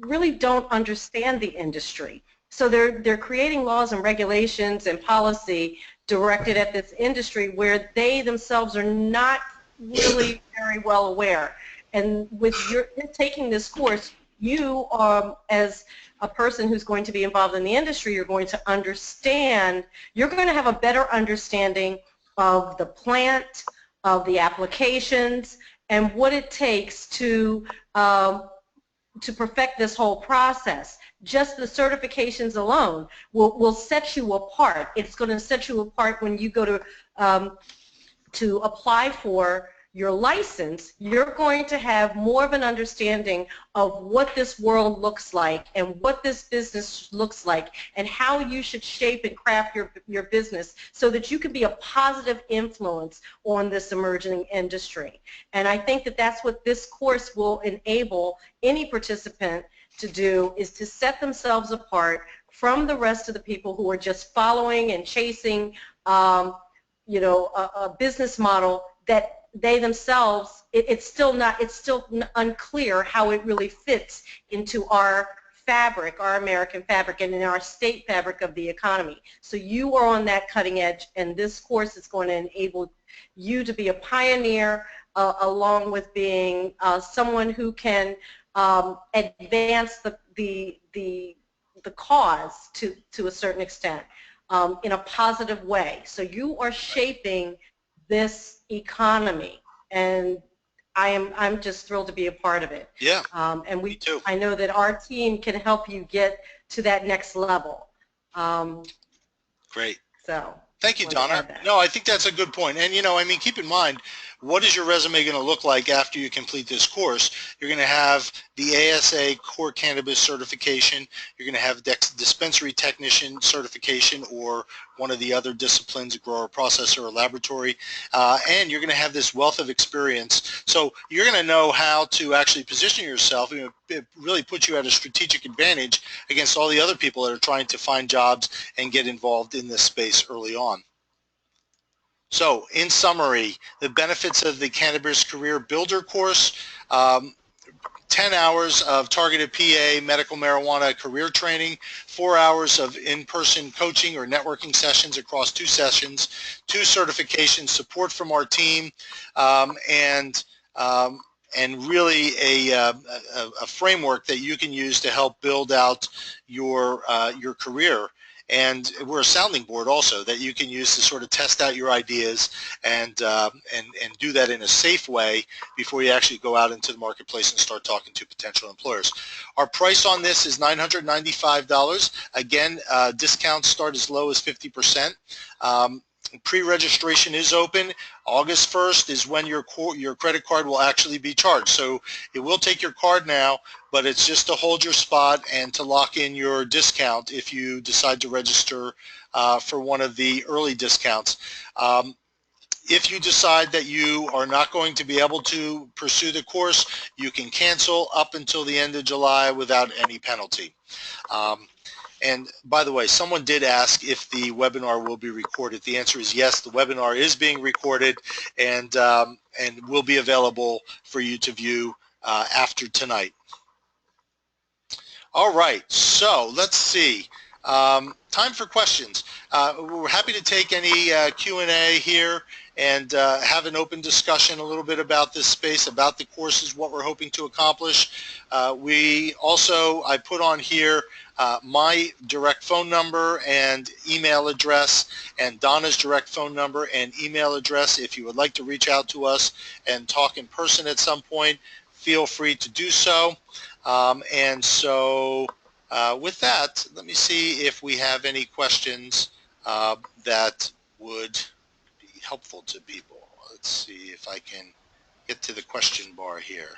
really don't understand the industry. So they're creating laws and regulations and policy directed at this industry where they themselves are not really very well aware. And with your taking this course, you as a person who's going to be involved in the industry, you're going to understand, you're going to have a better understanding of the plant, of the applications, and what it takes to perfect this whole process. Just the certifications alone will set you apart. It's going to set you apart when you go to apply for your license. You're going to have more of an understanding of what this world looks like and what this business looks like and how you should shape and craft your business so that you can be a positive influence on this emerging industry. And I think that that's what this course will enable any participant to do, is to set themselves apart from the rest of the people who are just following and chasing you know, a business model that they themselves, it's still unclear how it really fits into our fabric, our American fabric, and in our state fabric of the economy. So you are on that cutting edge, and this course is going to enable you to be a pioneer along with being someone who can advance the cause to a certain extent in a positive way. So you are shaping this economy, and I'm just thrilled to be a part of it. Yeah, and me too. I know that our team can help you get to that next level. Great. So thank you, Donna. No, I think that's a good point. And, you know, I mean, keep in mind, what is your resume going to look like after you complete this course? You're going to have the ASA Core Cannabis certification. You're going to have dispensary technician certification, or one of the other disciplines, grower, processor, or laboratory. And you're going to have this wealth of experience. So you're going to know how to actually position yourself. You know, it really puts you at a strategic advantage against all the other people that are trying to find jobs and get involved in this space early on. So, in summary, the benefits of the Cannabis Career Builder course: 10 hours of targeted PA, medical marijuana career training, 4 hours of in-person coaching or networking sessions across 2 sessions, 2 certifications, support from our team, and really a framework that you can use to help build out your career. And we're a sounding board also that you can use to sort of test out your ideas and do that in a safe way before you actually go out into the marketplace and start talking to potential employers. Our price on this is $995. Again, discounts start as low as 50%. Pre-registration is open. August 1st is when your credit card will actually be charged. So it will take your card now, but it's just to hold your spot and to lock in your discount if you decide to register for one of the early discounts. If you decide that you are not going to be able to pursue the course, you can cancel up until the end of July without any penalty. And by the way, someone did ask if the webinar will be recorded. The answer is yes, the webinar is being recorded and will be available for you to view after tonight. All right, so let's see. Time for questions. We're happy to take any Q&A here and have an open discussion a little bit about this space, about the courses, what we're hoping to accomplish. I put on here my direct phone number and email address, and Donna's direct phone number and email address. If you would like to reach out to us and talk in person at some point, feel free to do so. With that, let me see if we have any questions that would be helpful to people. Let's see if I can get to the question bar here.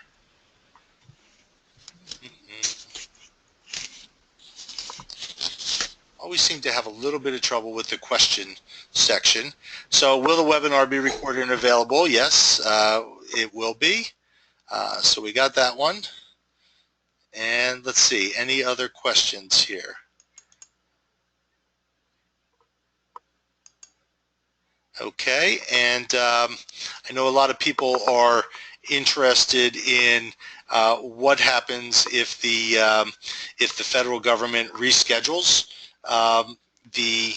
Always seem to have a little bit of trouble with the question section. So will the webinar be recorded and available? Yes, it will be. So we got that one. And let's see, any other questions here? Okay, and I know a lot of people are interested in what happens if the federal government reschedules the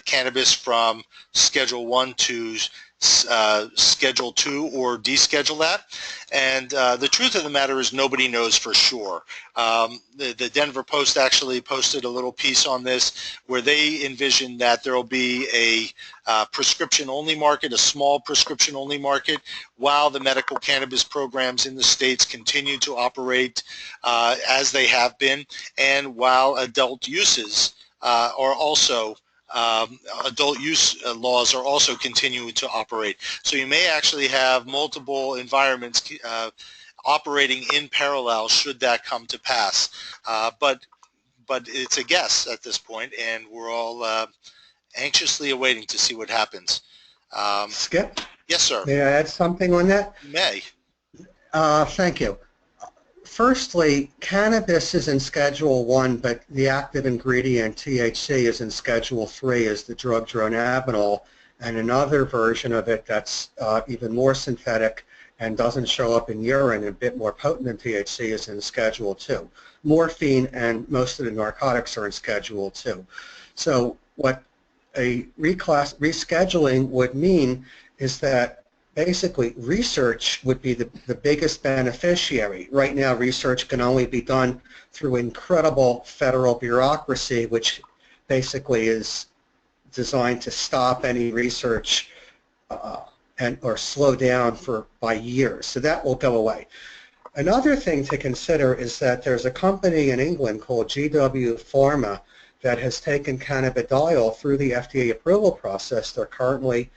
cannabis from Schedule 1 to Schedule 2 or deschedule that. And the truth of the matter is nobody knows for sure. The Denver Post actually posted a little piece on this where they envision that there will be a prescription-only market, a small prescription-only market, while the medical cannabis programs in the states continue to operate as they have been, and while adult uses are also adult use laws are also continuing to operate. So you may actually have multiple environments operating in parallel should that come to pass. But it's a guess at this point, and we're all anxiously awaiting to see what happens. Skip? Yes, sir. May I add something on that? You may. Thank you. Firstly, cannabis is in Schedule 1, but the active ingredient, THC, is in Schedule 3 as the drug dronabinol, and another version of it that's even more synthetic and doesn't show up in urine, a bit more potent than THC, is in Schedule 2. Morphine and most of the narcotics are in Schedule 2. So what a rescheduling would mean is that basically research would be the biggest beneficiary. Right now, research can only be done through incredible federal bureaucracy, which basically is designed to stop any research or slow down by years. So that will go away. Another thing to consider is that there's a company in England called GW Pharma that has taken cannabidiol through the FDA approval process. They're currently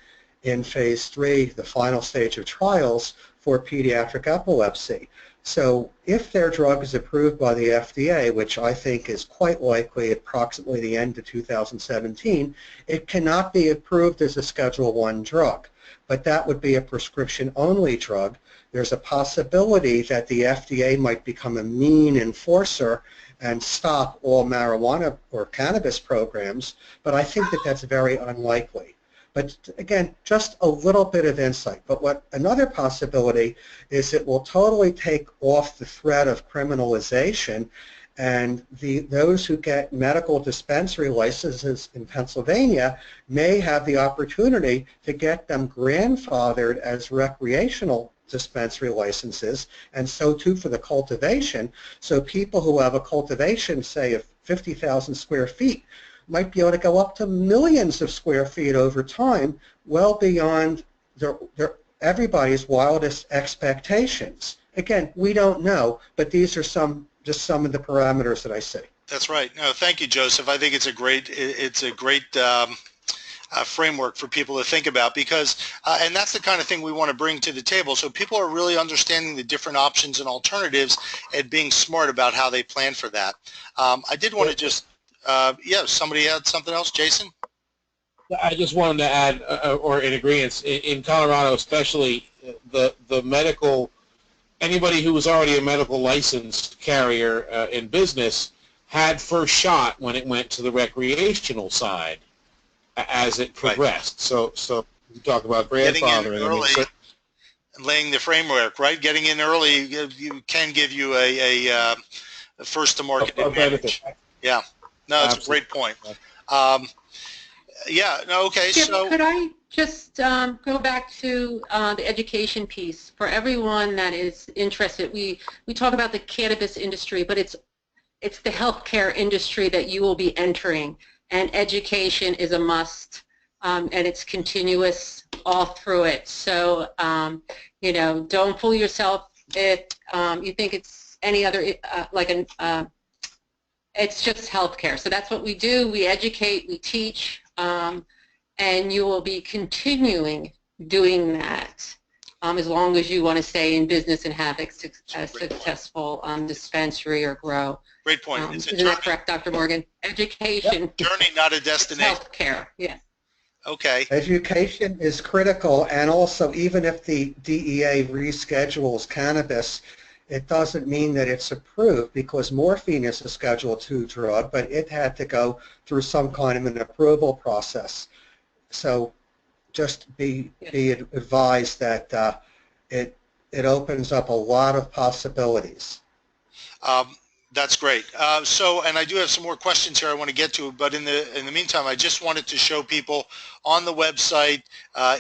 in phase 3, the final stage of trials for pediatric epilepsy. So if their drug is approved by the FDA, which I think is quite likely at approximately the end of 2017, it cannot be approved as a Schedule 1 drug. But that would be a prescription-only drug. There's a possibility that the FDA might become a mean enforcer and stop all marijuana or cannabis programs, but I think that that's very unlikely. But again, just a little bit of insight. But another possibility is it will totally take off the threat of criminalization, and those who get medical dispensary licenses in Pennsylvania may have the opportunity to get them grandfathered as recreational dispensary licenses, and so too for the cultivation. So people who have a cultivation, say, of 50,000 square feet might be able to go up to millions of square feet over time, well beyond everybody's wildest expectations. Again, we don't know, but these are just some of the parameters that I see. That's right. No, thank you, Joseph. I think it's a great framework for people to think about, because and that's the kind of thing we want to bring to the table, so people are really understanding the different options and alternatives and being smart about how they plan for that. I did want to just yeah, somebody had something else, Jason? I just wanted to add, or in agreement, in Colorado especially, the medical, anybody who was already a medical licensed carrier in business had first shot when it went to the recreational side as it progressed. Right. So we talk about grandfathering. Early, laying the framework, right? Getting in early can give you a first to market advantage. Benefit. Yeah. No, that's Absolutely. A great point. Yeah, no, okay, Chip, so... Could I just go back to the education piece? For everyone that is interested, we talk about the cannabis industry, but it's the healthcare industry that you will be entering, and education is a must, and it's continuous all through it. So, you know, don't fool yourself if you think it's any other, it's just healthcare. So that's what we do. We educate, we teach, and you will be continuing doing that as long as you want to stay in business and have a successful dispensary or grow. Great point. Isn't that correct, Dr. Morgan? Education. Yep. Journey, not a destination. Healthcare, yes. Okay. Education is critical, and also even if the DEA reschedules cannabis, it doesn't mean that it's approved, because morphine is a Schedule 2 drug, but it had to go through some kind of an approval process. So just be advised that it opens up a lot of possibilities. That's great. And I do have some more questions here I want to get to, but in the meantime, I just wanted to show people on the website,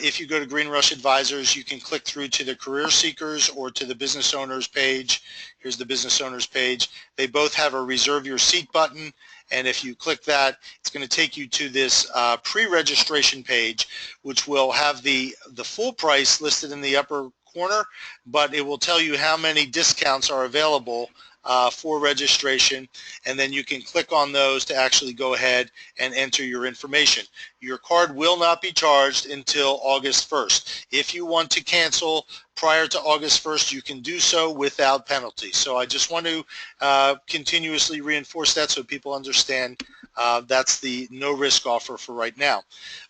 if you go to Green Rush Advisors, you can click through to the career seekers or to the business owners page. Here's the business owners page. They both have a reserve your seat button, and if you click that, it's going to take you to this pre-registration page, which will have the full price listed in the upper corner, but it will tell you how many discounts are available for registration, and then you can click on those to actually go ahead and enter your information. Your card will not be charged until August 1st. If you want to cancel prior to August 1st, you can do so without penalty. So I just want to continuously reinforce that so people understand that's the no-risk offer for right now.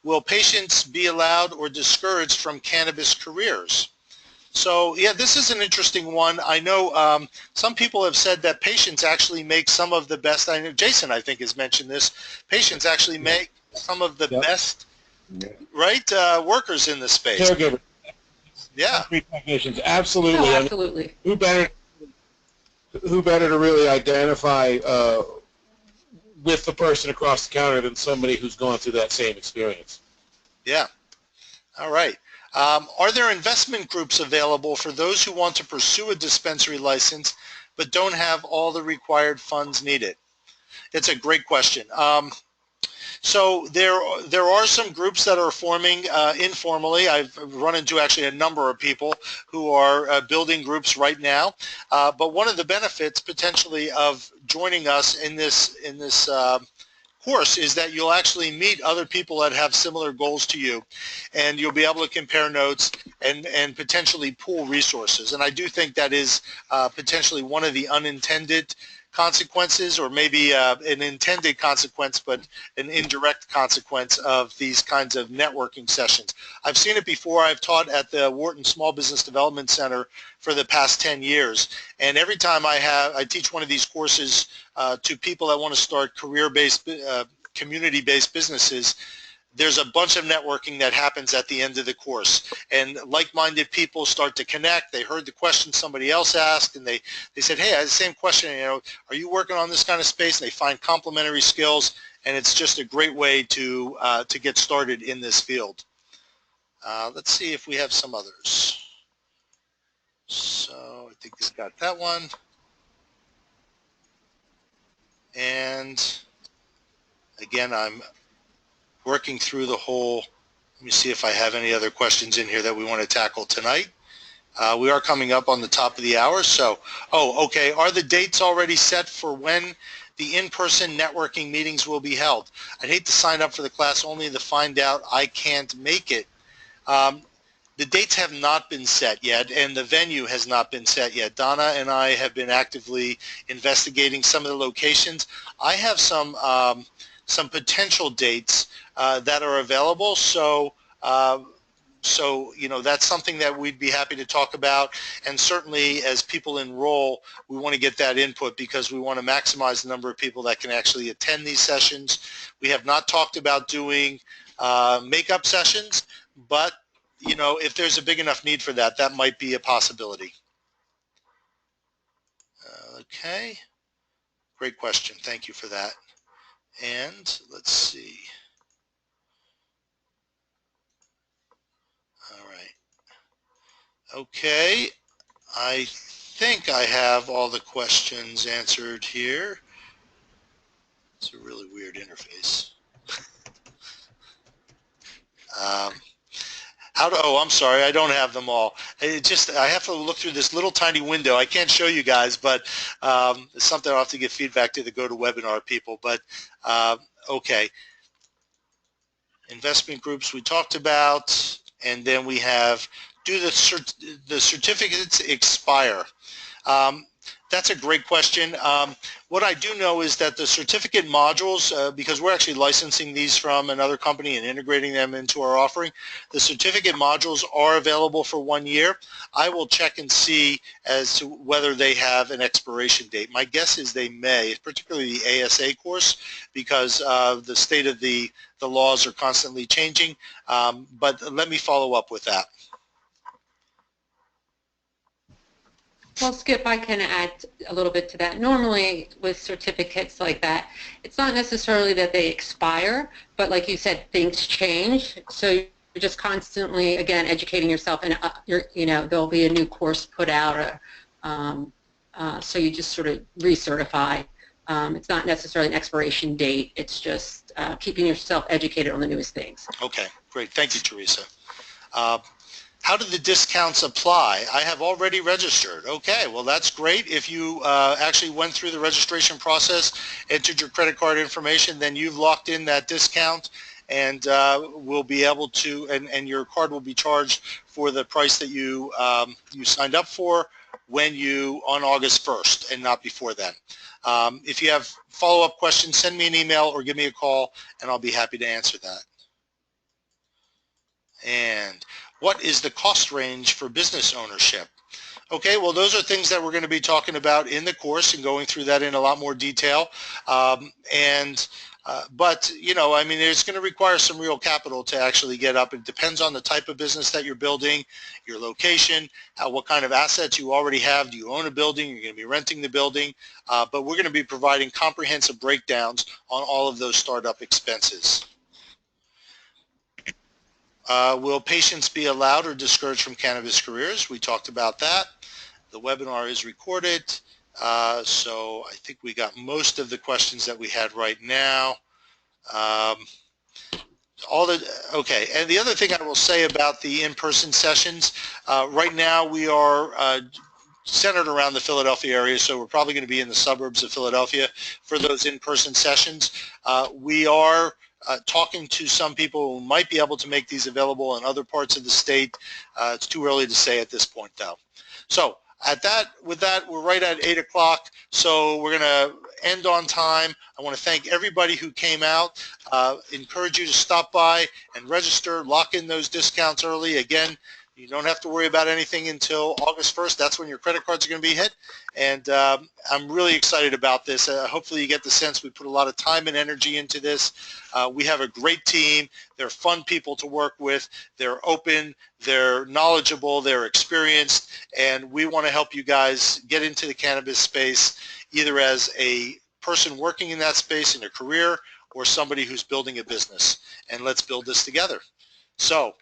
Will patients be allowed or discouraged from cannabis careers? So, yeah, this is an interesting one. I know some people have said that patients actually make some of the best. I know Jason, I think, has mentioned this. Patients actually make some of the best, right, workers in the space. Caregiver. Yeah. Concrete technicians, absolutely. Oh, I mean, absolutely. who better to really identify with the person across the counter than somebody who's gone through that same experience? Yeah. All right. Are there investment groups available for those who want to pursue a dispensary license but don't have all the required funds needed? It's a great question. So there are some groups that are forming informally. I've run into actually a number of people who are building groups right now. But one of the benefits potentially of joining us in this course is that you'll actually meet other people that have similar goals to you, and you'll be able to compare notes and potentially pool resources. And I do think that is potentially one of the unintended consequences, or maybe an intended consequence, but an indirect consequence of these kinds of networking sessions. I've seen it before. I've taught at the Wharton Small Business Development Center for the past 10 years, and every time I teach one of these courses to people that want to start career-based, community-based businesses, there's a bunch of networking that happens at the end of the course, and like-minded people start to connect. They heard the question somebody else asked, and they said, hey, I had the same question, are you working on this kind of space? And they find complementary skills, and it's just a great way to get started in this field. Let's see if we have some others. So I think we've got that one. And again, I'm working through the whole. Let me see if I have any other questions in here that we want to tackle tonight. We are coming up on the top of the hour, so, okay. Are the dates already set for when the in-person networking meetings will be held? I'd hate to sign up for the class only to find out I can't make it. The dates have not been set yet, and the venue has not been set yet. Donna and I have been actively investigating some of the locations. I have some potential dates that are available, so that's something that we'd be happy to talk about. And certainly as people enroll, we want to get that input because we want to maximize the number of people that can actually attend these sessions. We have not talked about doing makeup sessions, but if there's a big enough need for that, that might be a possibility. Okay, great question. Thank you for that. And let's see. All right. Okay, I think I have all the questions answered here. It's a really weird interface. I'm sorry, I don't have them all. I have to look through this little tiny window. I can't show you guys, but it's something I'll have to give feedback to the GoToWebinar people. But okay, investment groups we talked about, and then we have, do the certificates expire? That's a great question. What I do know is that the certificate modules, because we're actually licensing these from another company and integrating them into our offering, the certificate modules are available for 1 year. I will check and see as to whether they have an expiration date. My guess is they may, particularly the ASA course, because the state of the laws are constantly changing. But let me follow up with that. Well, Skip, I can add a little bit to that. Normally, with certificates like that, it's not necessarily that they expire, but like you said, things change. So you're just constantly, again, educating yourself, and there'll be a new course put out, so you just sort of recertify. It's not necessarily an expiration date. It's just keeping yourself educated on the newest things. Okay, great. Thank you, Teresa. How do the discounts apply? I have already registered. Okay, well that's great. If you actually went through the registration process, entered your credit card information, then you've locked in that discount, and will be able to, and your card will be charged for the price that you signed up for on August 1st, and not before then. If you have follow-up questions, send me an email or give me a call, and I'll be happy to answer that. And what is the cost range for business ownership? Okay, well those are things that we're going to be talking about in the course and going through that in a lot more detail. And But, you know, I mean, it's going to require some real capital to actually get up. It depends on the type of business that you're building, your location, what kind of assets you already have. Do you own a building? You're going to be renting the building. But we're going to be providing comprehensive breakdowns on all of those startup expenses. Will patients be allowed or discouraged from cannabis careers? We talked about that. The webinar is recorded. So I think we got most of the questions that we had right now. Okay, and the other thing I will say about the in-person sessions, right now we are centered around the Philadelphia area, so we're probably going to be in the suburbs of Philadelphia for those in-person sessions. We are talking to some people who might be able to make these available in other parts of the state. It's too early to say at this point, though. So with that, we're right at 8 o'clock, so we're going to end on time. I want to thank everybody who came out, encourage you to stop by and register, lock in those discounts early. Again, you don't have to worry about anything until August 1st. That's when your credit cards are going to be hit. And I'm really excited about this. Hopefully you get the sense we put a lot of time and energy into this. We have a great team. They're fun people to work with. They're open. They're knowledgeable. They're experienced. And we want to help you guys get into the cannabis space, either as a person working in that space in a career or somebody who's building a business. And let's build this together. So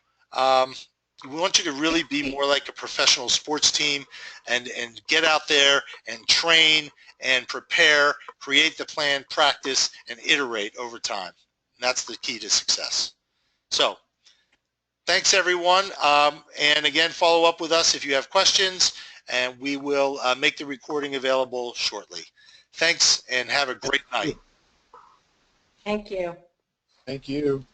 we want you to really be more like a professional sports team and get out there and train and prepare, create the plan, practice, and iterate over time. And that's the key to success. So thanks, everyone. And again, follow up with us if you have questions, and we will make the recording available shortly. Thanks, and have a great night. Thank you. Thank you.